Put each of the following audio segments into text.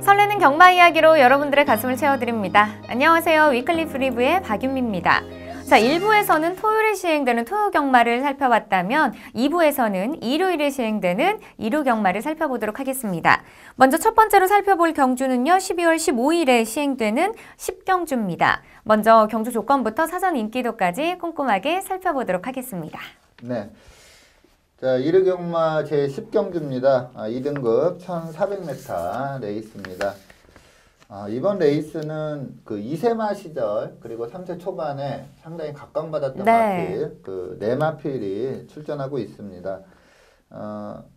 설레는 경마 이야기로 여러분들의 가슴을 채워드립니다. 안녕하세요. 위클리 프리뷰의 박윤미입니다. 자, 1부에서는 토요일에 시행되는 토요 경마를 살펴봤다면 2부에서는 일요일에 시행되는 일요 경마를 살펴보도록 하겠습니다. 먼저 첫 번째로 살펴볼 경주는요. 12월 15일에 시행되는 10경주입니다. 먼저 경주 조건부터 사전 인기도까지 꼼꼼하게 살펴보도록 하겠습니다. 네. 자, 일요 경마 제10경주입니다. 2등급 1400m 레이스입니다. 이번 레이스는 그 2세마 시절 그리고 3세 초반에 상당히 각광받았던 마필, 그 네 마필이 출전하고 있습니다.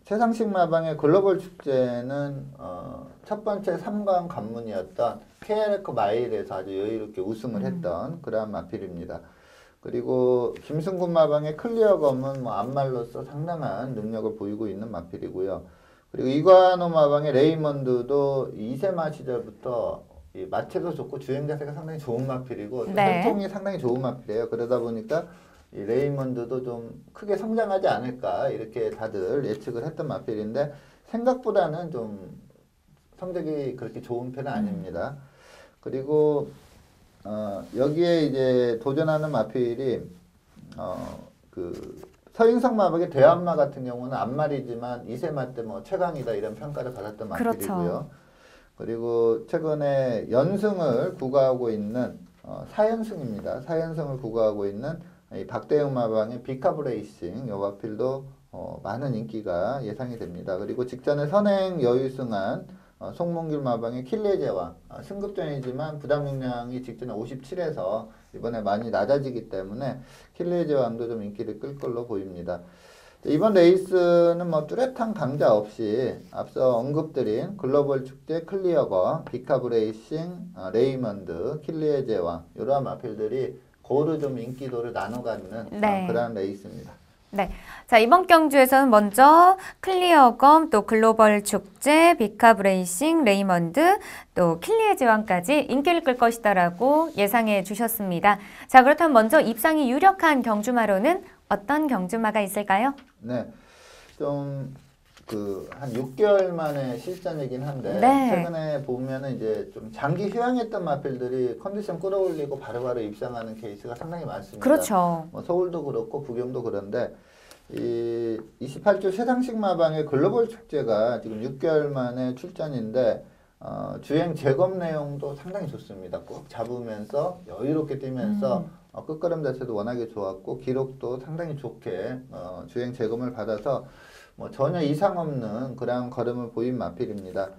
최상식 마방의 글로벌 축제는 첫 번째 3강 관문이었던 KRF 마일에서 아주 여유롭게 우승을 했던 그러한 마필입니다. 그리고 김승군 마방의 클리어검은 뭐 안말로서 상당한 능력을 보이고 있는 마필이고요. 그리고 이관호 마방의 레이먼드도 2세마 시절부터 이 마체도 좋고 주행 자세가 상당히 좋은 마필이고 활동이 상당히 좋은 마필이에요. 그러다 보니까 이 레이먼드도 좀 크게 성장하지 않을까 이렇게 다들 예측을 했던 마필인데 생각보다는 좀 성적이 그렇게 좋은 편은 아닙니다. 그리고 여기에 이제 도전하는 마필이 그 서인성 마박의 대한마 같은 경우는 앞말이지만 2세마 때 뭐 최강이다 이런 평가를 받았던 마필이고요. 그렇죠. 그리고 최근에 연승을 구가하고 있는 4연승입니다. 4연승을 구가하고 있는 이 박대영 마방의 비카브레이싱 요 마필도 많은 인기가 예상이 됩니다. 그리고 직전에 선행 여유승한 송몽길 마방의 킬레제왕 승급전이지만 부담 용량이 직전에 57에서 이번에 많이 낮아지기 때문에 킬레제왕도 좀 인기를 끌 걸로 보입니다. 이번 레이스는 뭐 뚜렷한 강자 없이 앞서 언급드린 글로벌 축제 클리어거, 비카브레이싱, 레이먼드, 킬레제왕 이러한 마필들이 고루 좀 인기도를 나눠 갖는 그러한 레이스입니다. 네. 자, 이번 경주에서는 먼저 클리어검, 또 글로벌 축제, 비카브레이싱, 레이먼드, 또 킬리의 제왕까지 인기를 끌 것이다라고 예상해 주셨습니다. 자, 그렇다면 먼저 입상이 유력한 경주마로는 어떤 경주마가 있을까요? 네. 좀 한 6개월 만에 실전이긴 한데 최근에 보면은 이제 좀 장기 휴양했던 마필들이 컨디션 끌어올리고 바로바로 입상하는 케이스가 상당히 많습니다. 그렇죠. 뭐 서울도 그렇고 부경도 그런데 이 28조 최상식 마방의 글로벌 축제가 지금 6개월 만에 출전인데 주행 재검 내용도 상당히 좋습니다. 꼭 잡으면서 여유롭게 뛰면서 끝걸음 자체도 워낙에 좋았고 기록도 상당히 좋게 주행 재검을 받아서 뭐 전혀 이상 없는 그런 걸음을 보인 마필입니다.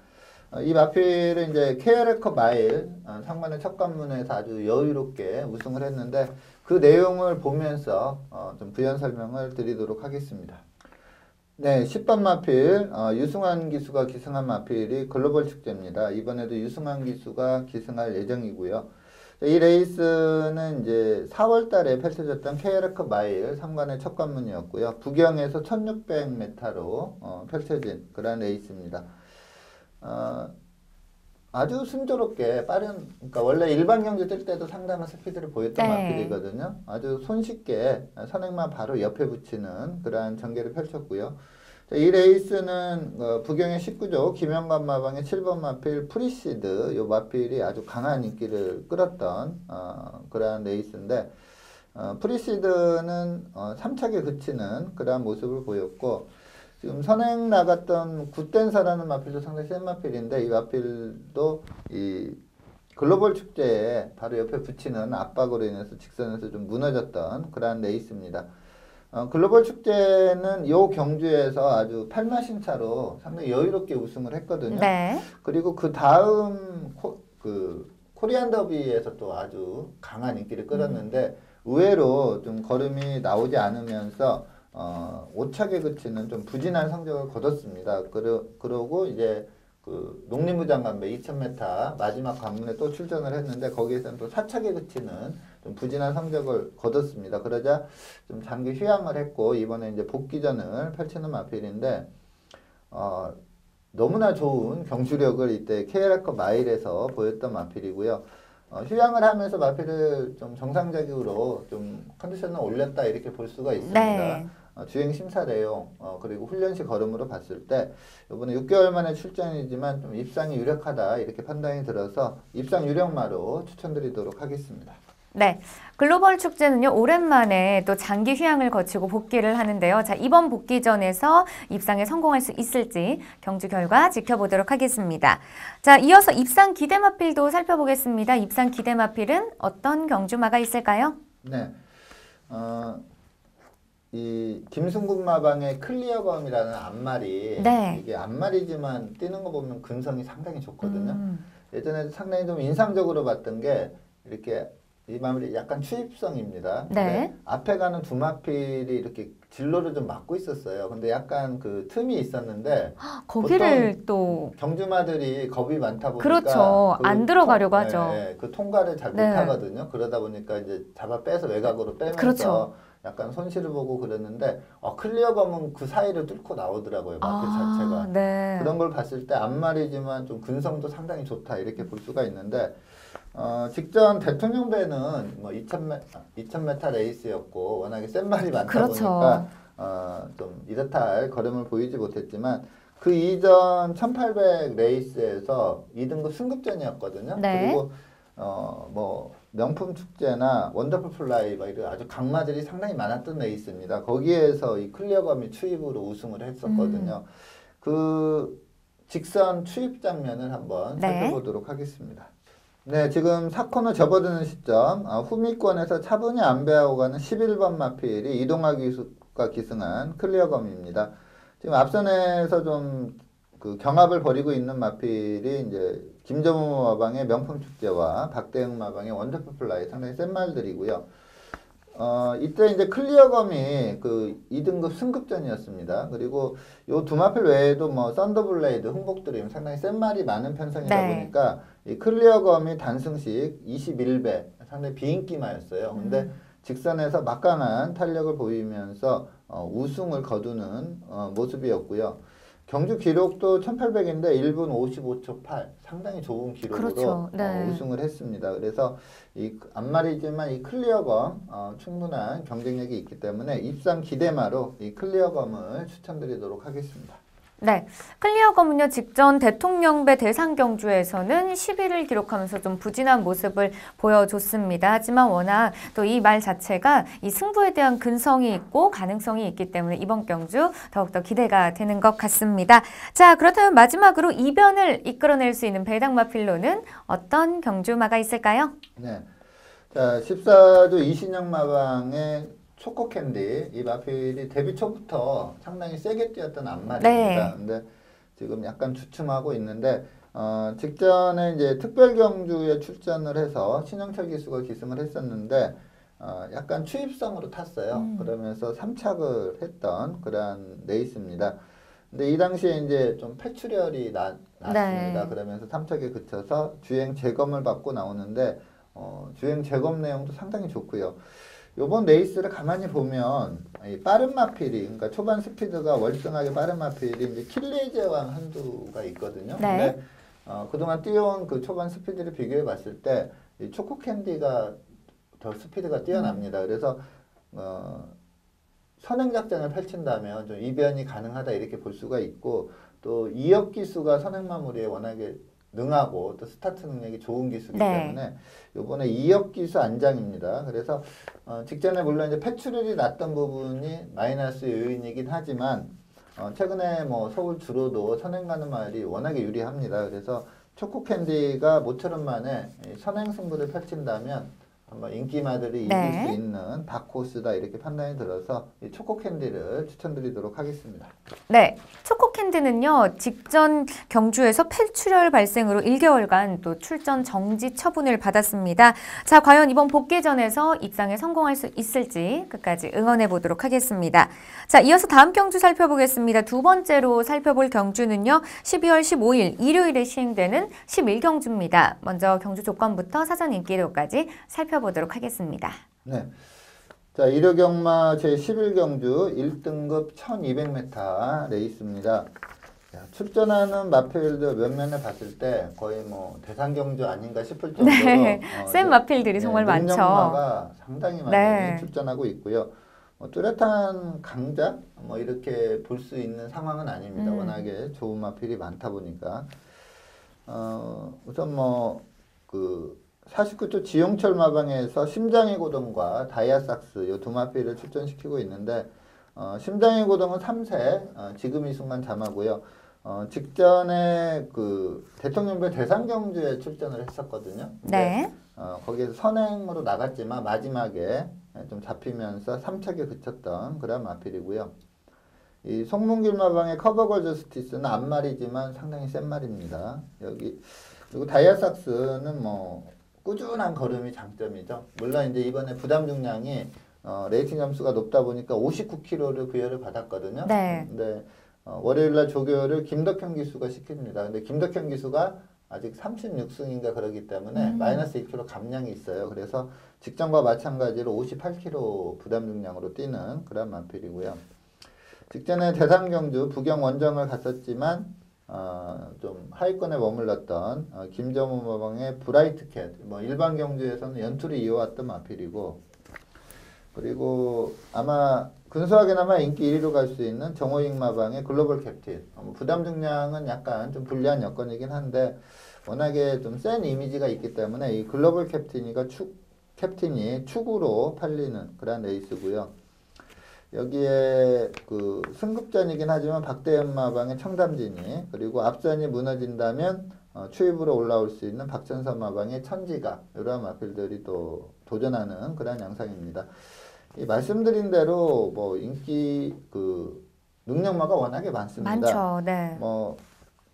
이 마필은 이제 KRF 마일 상반의 첫 관문에서 아주 여유롭게 우승을 했는데 그 내용을 보면서 좀 부연 설명을 드리도록 하겠습니다. 네, 10번 마필 유승환 기수가 기승한 마필이 글로벌 축제입니다. 이번에도 유승환 기수가 기승할 예정이고요. 이 레이스는 이제 4월 달에 펼쳐졌던 KRF 마일 3관의 첫 관문이었고요. 부경에서 1600m로 펼쳐진 그런 레이스입니다. 아주 순조롭게 빠른, 그러니까 원래 일반 경주 뛸 때도 상당한 스피드를 보였던 마필이거든요. 아주 손쉽게 선행만 바로 옆에 붙이는 그러한 전개를 펼쳤고요. 자, 이 레이스는 부경의 19조 김영관 마방의 7번 마필 프리시드 요 마필이 아주 강한 인기를 끌었던 그러한 레이스인데 프리시드는 3착에 그치는 그러한 모습을 보였고 지금 선행 나갔던 굿댄서라는 마필도 상당히 센 마필인데 이 마필도 이 글로벌 축제에 바로 옆에 붙이는 압박으로 인해서 직선에서 좀 무너졌던 그러한 레이스입니다. 글로벌 축제는 요 경주에서 아주 8마신 차로 상당히 여유롭게 우승을 했거든요. 그리고 그 다음 코리안 더비에서 또 아주 강한 인기를 끌었는데 의외로 좀 걸음이 나오지 않으면서 5착에 그치는 좀 부진한 성적을 거뒀습니다. 그러고 이제 그 농림부 장관배 2000m 마지막 관문에 또 출전을 했는데 거기에서는 또 4척에 그치는 좀 부진한 성적을 거뒀습니다. 그러자 좀 장기 휴양을 했고 이번에 이제 복귀전을 펼치는 마필인데 너무나 좋은 경주력을 이때 KL컵 마일에서 보였던 마필이고요. 휴양을 하면서 마필을 좀 정상적으로 좀 컨디션을 올렸다 이렇게 볼 수가 있습니다. 네. 주행 심사 내용 그리고 훈련시 걸음으로 봤을 때 이번에 6개월 만에 출전이지만 좀 입상이 유력하다 이렇게 판단이 들어서 입상 유력마로 추천드리도록 하겠습니다. 네, 글로벌 축제는요, 오랜만에 또 장기 휴양을 거치고 복귀를 하는데요. 자, 이번 복귀전에서 입상에 성공할 수 있을지 경주 결과 지켜보도록 하겠습니다. 자, 이어서 입상 기대마필도 살펴보겠습니다. 입상 기대마필은 어떤 경주마가 있을까요? 네, 이 김승군 마방의 클리어검이라는 앞말이 네. 이게 앞말이지만 뛰는 거 보면 근성이 상당히 좋거든요. 예전에 상당히 좀 인상적으로 봤던 게 이렇게 이 마무리 약간 추입성입니다. 네. 앞에 가는 두 마필이 이렇게 진로를 좀 막고 있었어요. 근데 약간 그 틈이 있었는데 거기를 또 경주마들이 겁이 많다 보니까 그렇죠. 안 들어가려고 하죠. 네, 그 통과를 잘 네. 못하거든요. 그러다 보니까 이제 잡아 빼서 외곽으로 빼면서 그렇죠. 약간 손실을 보고 그랬는데 클리어검은 그 사이를 뚫고 나오더라고요. 마필 자체가. 네. 그런 걸 봤을 때 앞말이지만 좀 근성도 상당히 좋다 이렇게 볼 수가 있는데 직전 대통령배는 뭐 2000m 레이스였고 워낙에 센 말이 많다 그렇죠. 보니까 좀 이렇다 할 걸음을 보이지 못했지만 그 이전 1800 레이스에서 2등급 승급전이었거든요. 네. 그리고 뭐 명품 축제나 원더풀 플라이 막 이런 아주 강마들이 상당히 많았던 레이스입니다. 거기에서 이 클리어검이 추입으로 우승을 했었거든요. 그 직선 추입 장면을 한번 네. 살펴보도록 하겠습니다. 네, 지금 4코너 접어드는 시점 후미권에서 차분히 안배하고 가는 11번 마필이 이동하 기수가 기승한 클리어검입니다. 지금 앞선에서 좀 그 경합을 벌이고 있는 마필이 이제 김정우 마방의 명품 축제와 박대영 마방의 원더풀 플라이 상당히 센 말들이고요. 이때 이제 클리어검이 그 2등급 승급전이었습니다. 그리고 요 두 마필 외에도 뭐 썬더블레이드, 흥복드림 상당히 센 말이 많은 편성이다 네. 보니까 이 클리어검이 단승식 21배 상당히 비인기마였어요. 근데 직선에서 막강한 탄력을 보이면서 우승을 거두는 모습이었고요. 경주 기록도 1800인데 1분 55초 8 상당히 좋은 기록으로 그렇죠. 네. 우승을 했습니다. 그래서 이 앞말이지만 이 클리어검 충분한 경쟁력이 있기 때문에 입상 기대마로 이 클리어검을 추천드리도록 하겠습니다. 네, 클리어검은요 직전 대통령배 대상 경주에서는 10위를 기록하면서 좀 부진한 모습을 보여줬습니다. 하지만 워낙 또 이 말 자체가 이 승부에 대한 근성이 있고 가능성이 있기 때문에 이번 경주 더욱더 기대가 되는 것 같습니다. 자, 그렇다면 마지막으로 이변을 이끌어낼 수 있는 배당마필로는 어떤 경주마가 있을까요? 네, 자 14조 이신영 마방의 초코캔디 이 마필이 데뷔 초부터 상당히 세게 뛰었던 앞말입니다. 네. 근데 지금 약간 주춤하고 있는데 직전에 이제 특별 경주에 출전을 해서 신영철 기수가 기승을 했었는데 약간 추입성으로 탔어요. 그러면서 3착을 했던 그런 레이스입니다. 근데 이 당시에 이제 좀 폐출혈이 났습니다. 네. 그러면서 3착에 그쳐서 주행 재검을 받고 나오는데 주행 재검 내용도 상당히 좋고요. 요번 레이스를 가만히 보면 이 빠른 마필이 그러니까 초반 스피드가 월등하게 빠른 마필이 이제 킬레이 제왕 한두가 있거든요. 네. 근데 그동안 뛰어온 그 초반 스피드를 비교해 봤을 때 이 초코 캔디가 더 스피드가 뛰어납니다. 그래서 선행 작전을 펼친다면 좀 이변이 가능하다 이렇게 볼 수가 있고 또 이혁 기수가 선행 마무리에 워낙에 능하고 또 스타트 능력이 좋은 기수이기 네. 때문에 요번에 이혁 기수 안장입니다. 그래서 직전에 물론 이제 폐출혈이 났던 부분이 마이너스 요인이긴 하지만 최근에 뭐 서울 주로도 선행 가는 말이 워낙에 유리합니다. 그래서 초코캔디가 모처럼 만에 선행 승부를 펼친다면 한번 인기마들이 네. 이길 수 있는 다크호스다 이렇게 판단이 들어서 이 초코캔디를 추천드리도록 하겠습니다. 네, 초코캔디는요, 직전 경주에서 폐출혈 발생으로 1개월간 또 출전 정지 처분을 받았습니다. 자, 과연 이번 복귀전에서 입상에 성공할 수 있을지 끝까지 응원해 보도록 하겠습니다. 자, 이어서 다음 경주 살펴보겠습니다. 두 번째로 살펴볼 경주는요, 12월 15일 일요일에 시행되는 11경주입니다. 먼저 경주 조건부터 사전 인기도까지 살펴보도록 하겠습니다. 네. 자, 일요경마 제11경주 1등급 1200m 레이스입니다. 자, 출전하는 마필들 몇 면에 봤을 때 거의 뭐 대상경주 아닌가 싶을 정도로 네, 센 마필들이 정말 많죠. 능력마가 상당히 많이 네. 출전하고 있고요. 뚜렷한 강자 뭐 이렇게 볼 수 있는 상황은 아닙니다. 워낙에 좋은 마필이 많다 보니까 우선 그 49초 지용철 마방에서 심장의 고동과 다이아삭스 이 두 마필을 출전시키고 있는데 심장의 고동은 3세 지금 이 순간 잠하고요. 직전에 그 대통령배 대상경주에 출전을 했었거든요. 네. 거기에서 선행으로 나갔지만 마지막에 좀 잡히면서 3척에 그쳤던 그런 마필이고요. 이 송문길 마방의 커버걸 저스티스는 앞말이지만 상당히 센 말입니다. 여기 그리고 다이아삭스는 뭐 꾸준한 걸음이 장점이죠. 물론 이제 이번에 부담 중량이 레이팅 점수가 높다 보니까 59kg를 부여를 받았거든요. 네. 근데 월요일날 조교를 김덕현 기수가 시킵니다. 근데 김덕현 기수가 아직 36승인가 그러기 때문에 마이너스 2kg 감량이 있어요. 그래서 직전과 마찬가지로 58kg 부담 중량으로 뛰는 그런 마필이고요. 직전에 대상경주 부경 원정을 갔었지만 좀 하위권에 머물렀던 김정우 마방의 브라이트캣 뭐 일반 경주에서는 연투를 이어왔던 마필이고 그리고 아마 근소하게나마 인기 1위로 갈 수 있는 정호익 마방의 글로벌 캡틴 부담 중량은 약간 좀 불리한 여건이긴 한데 워낙에 좀 센 이미지가 있기 때문에 이 글로벌 캡틴이 축으로 팔리는 그런 레이스고요. 여기에 그 승급전이긴 하지만 박대현 마방의 청담진이 그리고 앞선이 무너진다면 추입으로 올라올 수 있는 박천선 마방의 천지가 이러한 마필들이 또 도전하는 그런 양상입니다. 이 말씀드린 대로 뭐 인기 그 능력마가 워낙에 많습니다. 많죠. 네. 뭐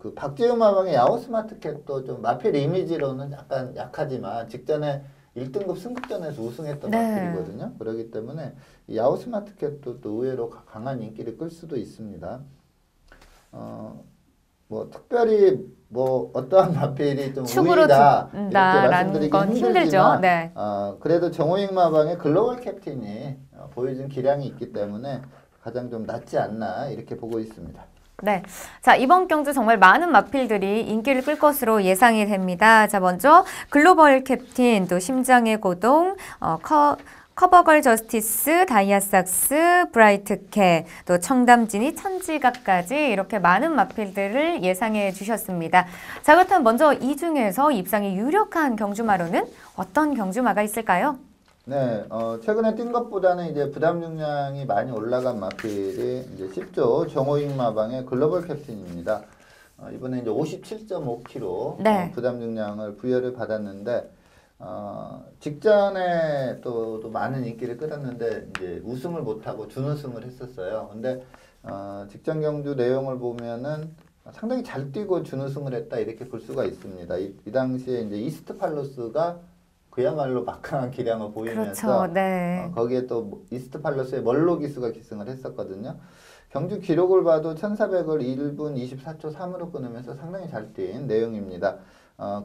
그 박재우 마방의 야오 스마트캣도 좀 마필 이미지로는 약간 약하지만 직전에 1등급 승급전에서 우승했던 네. 마필이거든요. 그렇기 때문에 이 야오 스마트캣도 또 의외로 강한 인기를 끌 수도 있습니다. 뭐 특별히 뭐 어떠한 마필이 좀 축으로 우위다 이렇게 둔다라는 말씀드리기 건 힘들죠. 힘들지만 네. 그래도 정호익 마방의 글로벌 캡틴이 보여준 기량이 있기 때문에 가장 좀 낫지 않나 이렇게 보고 있습니다. 네. 자, 이번 경주 정말 많은 마필들이 인기를 끌 것으로 예상이 됩니다. 자, 먼저 글로벌 캡틴, 또 심장의 고동, 커버걸 저스티스, 다이아삭스, 브라이트캣, 또 청담진이 천지각까지 이렇게 많은 마필들을 예상해 주셨습니다. 자, 그렇다면 먼저 이 중에서 입상이 유력한 경주마로는 어떤 경주마가 있을까요? 네, 최근에 뛴 것보다는 이제 부담 중량이 많이 올라간 마필이 이제 10조 정호익 마방의 글로벌 캡틴입니다. 이번에 이제 57.5kg 네. 부담 중량을 부여를 받았는데, 직전에 또 많은 인기를 끌었는데, 이제 우승을 못하고 준우승을 했었어요. 근데, 직전 경주 내용을 보면은 상당히 잘 뛰고 준우승을 했다, 이렇게 볼 수가 있습니다. 이 당시에 이제 이스트 팔로스가 그야말로 막강한 기량을 보이면서 그렇죠. 네. 거기에 또 이스트 팔로스의 멀로 기수가 기승을 했었거든요. 경주 기록을 봐도 1400을 1분 24초 3으로 끊으면서 상당히 잘 뛴 내용입니다.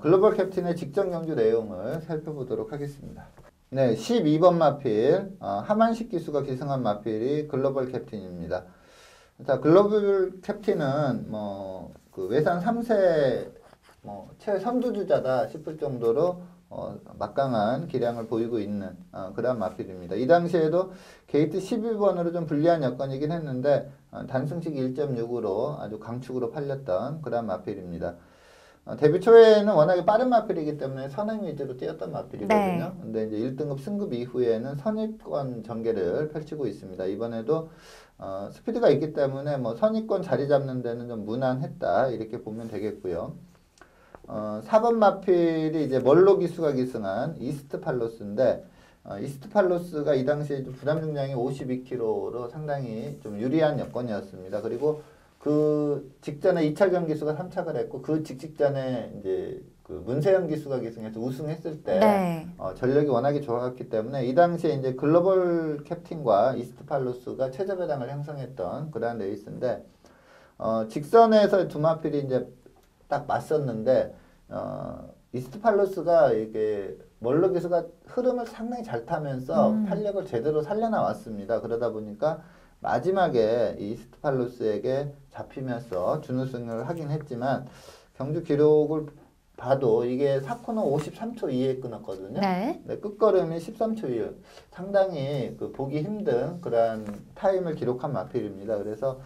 글로벌 캡틴의 직전 경주 내용을 살펴보도록 하겠습니다. 네, 12번 마필 하만식 기수가 기승한 마필이 글로벌 캡틴입니다. 자, 글로벌 캡틴은 뭐 그 외산 3세 뭐 최선두주자다 싶을 정도로 막강한 기량을 보이고 있는 그런 마필입니다. 이 당시에도 게이트 12번으로 좀 불리한 여건이긴 했는데 단승식 1.6으로 아주 강축으로 팔렸던 그런 마필입니다. 데뷔 초에는 워낙에 빠른 마필이기 때문에 선행 위주로 뛰었던 마필이거든요. 네. 근데 이제 1등급 승급 이후에는 선입권 전개를 펼치고 있습니다. 이번에도 스피드가 있기 때문에 뭐 선입권 자리 잡는 데는 좀 무난했다 이렇게 보면 되겠고요. 4번 마필이 이제 멀로 기수가 기승한 이스트 팔로스인데 이스트 팔로스가 이 당시에 좀 부담 중량이 52kg로 상당히 좀 유리한 여건이었습니다. 그리고 그 직전에 2차전 기수가 3착을 했고 그 직전에 이제 그 문세영 기수가 기승해서 우승했을 때 네. 전력이 워낙에 좋았기 때문에 이 당시에 이제 글로벌 캡틴과 이스트 팔로스가 최저배당을 형성했던 그러한 레이스인데 직선에서 두 마필이 이제 딱 맞섰는데 이스트 팔로스가 이게 멀로 기수가 흐름을 상당히 잘 타면서 탄력을 제대로 살려나왔습니다. 그러다 보니까 마지막에 이스트 팔로스에게 잡히면서 준우승을 하긴 했지만 경주 기록을 봐도 이게 4코너 53초 이에 끊었거든요. 네. 네, 끝걸음이 13초 이에 상당히 그 보기 힘든 그러한 타임을 기록한 마필입니다. 그래서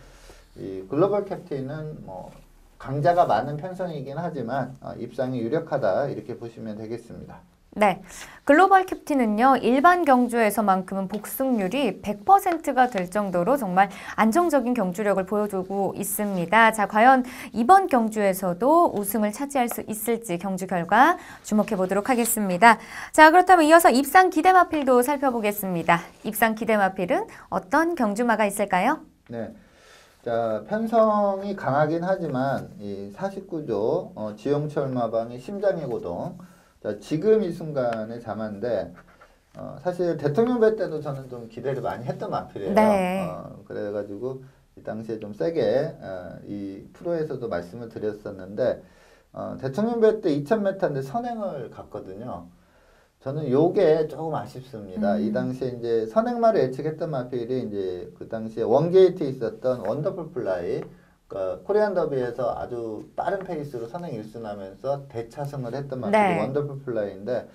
이 글로벌 캡틴은 뭐 강자가 많은 편성이긴 하지만 입상이 유력하다 이렇게 보시면 되겠습니다. 네, 글로벌 캡틴은요, 일반 경주에서만큼은 복승률이 100%가 될 정도로 정말 안정적인 경주력을 보여주고 있습니다. 자, 과연 이번 경주에서도 우승을 차지할 수 있을지 경주 결과 주목해 보도록 하겠습니다. 자, 그렇다면 이어서 입상 기대 마필도 살펴보겠습니다. 입상 기대 마필은 어떤 경주마가 있을까요? 네. 자, 편성이 강하긴 하지만 이 49조 지용철 마방이 심장의 고동. 자, 지금 이 순간의 자만데 사실 대통령 배 때도 저는 좀 기대를 많이 했던 마필이에요. 네. 그래가지고 이 당시에 좀 세게 이 프로에서도 말씀을 드렸었는데 대통령 배 때 2000m인데 선행을 갔거든요. 저는 요게 조금 아쉽습니다. 이 당시에 이제 선행마를 예측했던 마필이 이제 그 당시에 원게이트에 있었던 원더풀 플라이, 그러니까 코리안 더비에서 아주 빠른 페이스로 선행 1순하면서 대차승을 했던 마필이 네. 원더풀 플라이인데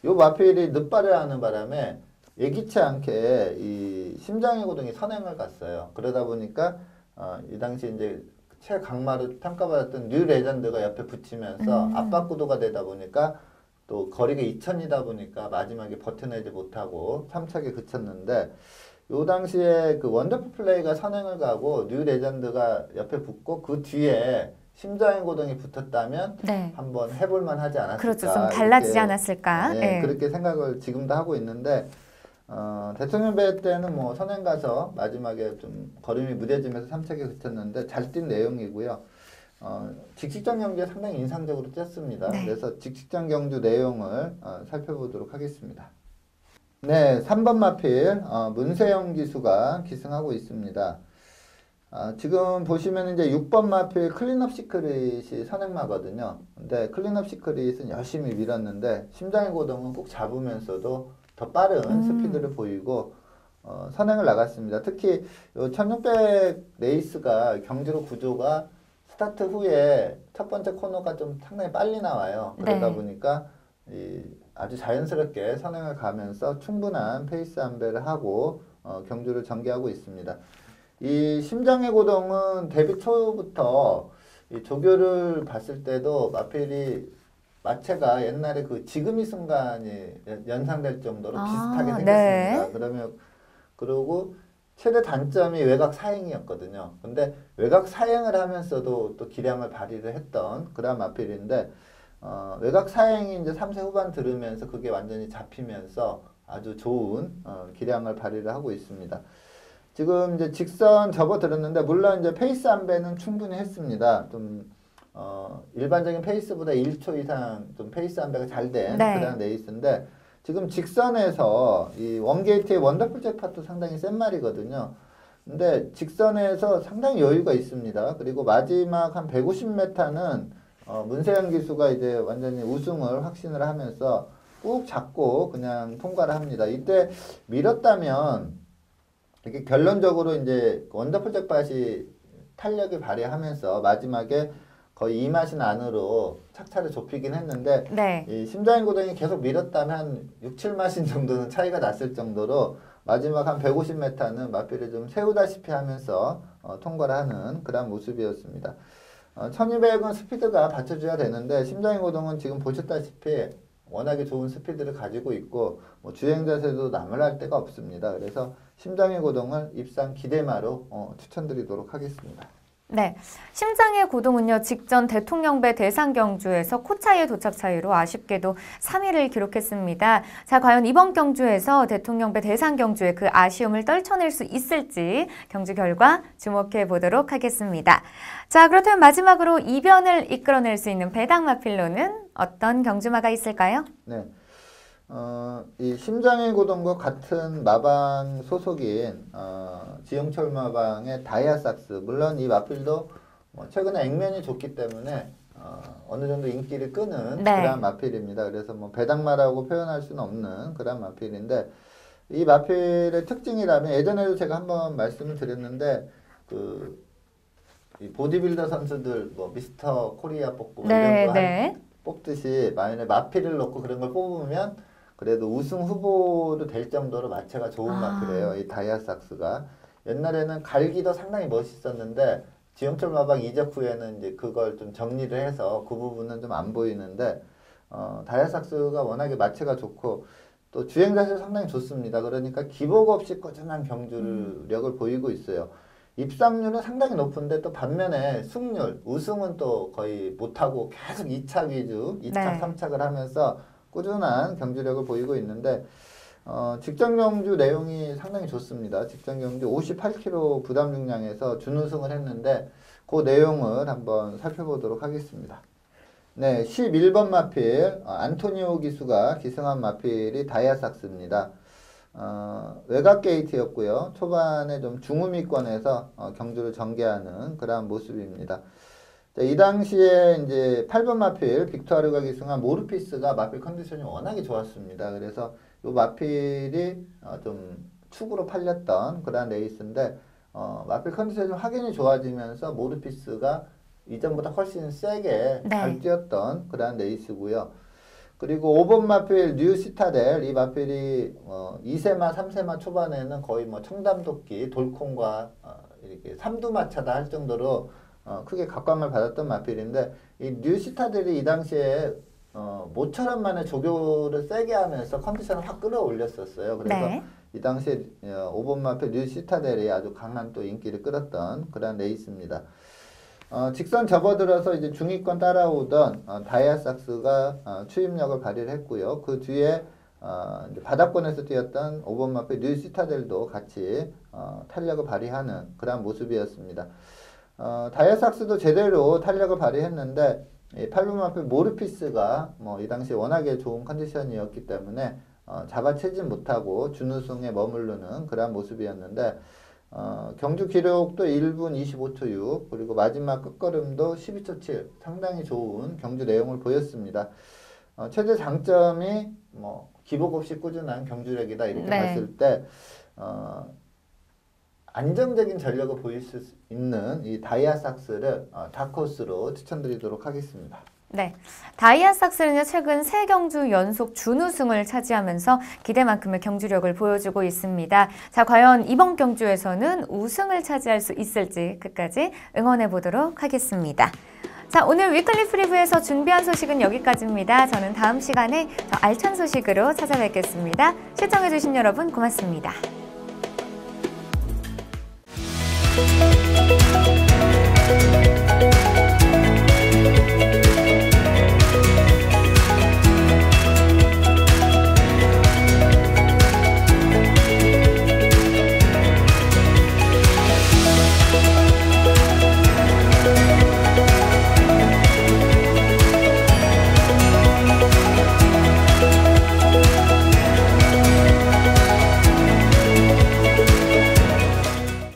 요 마필이 늦발을 하는 바람에 예기치 않게 이 심장의 고동이 선행을 갔어요. 그러다 보니까 이 당시 이제 최강마로 평가받았던 뉴 레전드가 옆에 붙이면서 압박 구도가 되다 보니까 또 거리가 2000이다 보니까 마지막에 버텨내지 못하고 3착에 그쳤는데 요 당시에 그 원더풀 플레이가 선행을 가고 뉴 레전드가 옆에 붙고 그 뒤에 심장의 고동이 붙었다면 네. 한번 해볼만 하지 않았을까. 그렇죠. 좀 달라지지 이렇게, 않았을까. 네. 그렇게 생각을 지금도 하고 있는데 대통령 배 때는 뭐 선행 가서 마지막에 좀 걸음이 무뎌지면서 3착에 그쳤는데 잘 뛴 내용이고요. 직직전 경기가 상당히 인상적으로 뛰었습니다. 네. 그래서 직직전 경주 내용을 살펴보도록 하겠습니다. 네, 3번 마필 문세영 기수가 기승하고 있습니다. 지금 보시면 이제 6번 마필 클린업 시크릿이 선행마거든요. 근데 클린업 시크릿은 열심히 밀었는데 심장의 고동은 꼭 잡으면서도 더 빠른 스피드를 보이고 선행을 나갔습니다. 특히 1600 레이스가 경주로 구조가 스타트 후에 첫 번째 코너가 좀 상당히 빨리 나와요. 그러다 네. 보니까 아주 자연스럽게 선행을 가면서 충분한 페이스 안배를 하고 경주를 전개하고 있습니다. 이 심장의 고동은 데뷔 초부터 이 조교를 봤을 때도 마필이 마체가 옛날에 그 지금 이 순간이 연상될 정도로 비슷하게 생겼습니다. 네. 그리고 최대 단점이 외곽 사행이었거든요. 근데 외곽 사행을 하면서도 또 기량을 발휘를 했던 그런 마필인데 외곽 사행이 이제 3세 후반 들으면서 그게 완전히 잡히면서 아주 좋은 기량을 발휘를 하고 있습니다. 지금 이제 직선 접어들었는데 물론 이제 페이스 안배는 충분히 했습니다. 좀 일반적인 페이스보다 1초 이상 좀 페이스 안배가 잘 된 네. 그런 레이스인데 지금 직선에서 이 원게이트의 원더풀 잭팟도 상당히 센 말이거든요. 근데 직선에서 상당히 여유가 있습니다. 그리고 마지막 한 150m는 문세영 기수가 이제 완전히 우승을 확신을 하면서 꾹 잡고 그냥 통과를 합니다. 이때 밀었다면 이렇게 결론적으로 이제 원더풀 잭팟이 탄력을 발휘하면서 마지막에 거의 2마신 안으로 착차를 좁히긴 했는데 네. 이 심장의 고동이 계속 밀었다면 6, 7마신 정도는 차이가 났을 정도로 마지막 한 150m는 마필을 좀 세우다시피 하면서 통과를 하는 그런 모습이었습니다. 1200은 스피드가 받쳐줘야 되는데 심장의 고동은 지금 보셨다시피 워낙에 좋은 스피드를 가지고 있고 뭐 주행 자세도 남을 할 데가 없습니다. 그래서 심장의 고동을 입상 기대마로 추천드리도록 하겠습니다. 네, 심장의 고동은요, 직전 대통령배 대상 경주에서 코 차이의 도착 차이로 아쉽게도 3위를 기록했습니다. 자, 과연 이번 경주에서 대통령배 대상 경주의 그 아쉬움을 떨쳐낼 수 있을지 경주 결과 주목해 보도록 하겠습니다. 자, 그렇다면 마지막으로 이변을 이끌어낼 수 있는 배당 마필로는 어떤 경주마가 있을까요? 네. 이 심장의 고동과 같은 마방 소속인 지형철 마방의 다이아삭스, 물론 이 마필도 최근에 액면이 좋기 때문에 어느 정도 인기를 끄는 네. 그런 마필입니다. 그래서 뭐 배당마라고 표현할 수는 없는 그런 마필인데, 이 마필의 특징이라면 예전에도 제가 한번 말씀을 드렸는데, 이 보디빌더 선수들 뭐 미스터 코리아 뽑고 네, 이런 거 네. 뽑듯이 만약에 마필을 넣고 그런 걸 뽑으면 그래도 우승 후보도 될 정도로 마체가 좋은 마필이에요. 이 다이아삭스가. 옛날에는 갈기도 상당히 멋있었는데 지형철 마방 이적 후에는 이제 그걸 좀 정리를 해서 그 부분은 좀 안 보이는데, 다이아삭스가 워낙에 마체가 좋고 또 주행 자세도 상당히 좋습니다. 그러니까 기복 없이 꾸준한 경주력을 보이고 있어요. 입상률은 상당히 높은데 또 반면에 승률, 우승은 또 거의 못하고 계속 2착 위주, 2착, 네. 3착을 하면서 꾸준한 경주력을 보이고 있는데, 직전 경주 내용이 상당히 좋습니다. 직전 경주 58kg 부담 중량에서 준우승을 했는데 그 내용을 한번 살펴보도록 하겠습니다. 네, 11번 마필 안토니오 기수가 기승한 마필이 다이아삭스입니다. 외곽 게이트였고요. 초반에 좀 중후미권에서 경주를 전개하는 그러한 모습입니다. 이 당시에 이제 8번 마필 빅토르가 기승한 모르피스가 마필 컨디션이 워낙에 좋았습니다. 그래서 이 마필이 좀 축으로 팔렸던 그런 레이스인데, 마필 컨디션이 확연히 좋아지면서 모르피스가 이전보다 훨씬 세게 네. 잘 뛰었던 그런 레이스고요. 그리고 5번 마필 뉴 시타델, 이 마필이 2세마, 3세마 초반에는 거의 뭐 청담도끼, 돌콩과 이렇게 삼두마차다 할 정도로 크게 각광을 받았던 마필인데, 이 뉴 시타델이 이 당시에 모처럼 만에 조교를 세게 하면서 컨디션을 확 끌어올렸었어요. 그래서 네. 이 당시에 5번 마필 뉴 시타델이 아주 강한 또 인기를 끌었던 그런 레이스입니다. 직선 접어들어서 이제 중위권 따라오던 다이아삭스가 추임력을 발휘를 했고요. 그 뒤에 이제 바닥권에서 뛰었던 5번 마필 뉴 시타델도 같이 탄력을 발휘하는 그런 모습이었습니다. 다이아삭스도 제대로 탄력을 발휘했는데, 8번 마필 모르피스가 뭐 이 당시 워낙에 좋은 컨디션이었기 때문에 잡아채지 못하고 준우승에 머무르는 그런 모습이었는데, 경주 기록도 1분 25초 6, 그리고 마지막 끝걸음도 12초 7, 상당히 좋은 경주 내용을 보였습니다. 최대 장점이 뭐 기복 없이 꾸준한 경주력이다 이렇게 네. 봤을 때 안정적인 전력을 보일 수 있는 이 다이아삭스를 다크호스로 추천드리도록 하겠습니다. 네, 다이아삭스는요 최근 3경주 연속 준우승을 차지하면서 기대만큼의 경주력을 보여주고 있습니다. 자, 과연 이번 경주에서는 우승을 차지할 수 있을지 끝까지 응원해 보도록 하겠습니다. 자, 오늘 위클리 프리뷰에서 준비한 소식은 여기까지입니다. 저는 다음 시간에 더 알찬 소식으로 찾아뵙겠습니다. 시청해 주신 여러분 고맙습니다.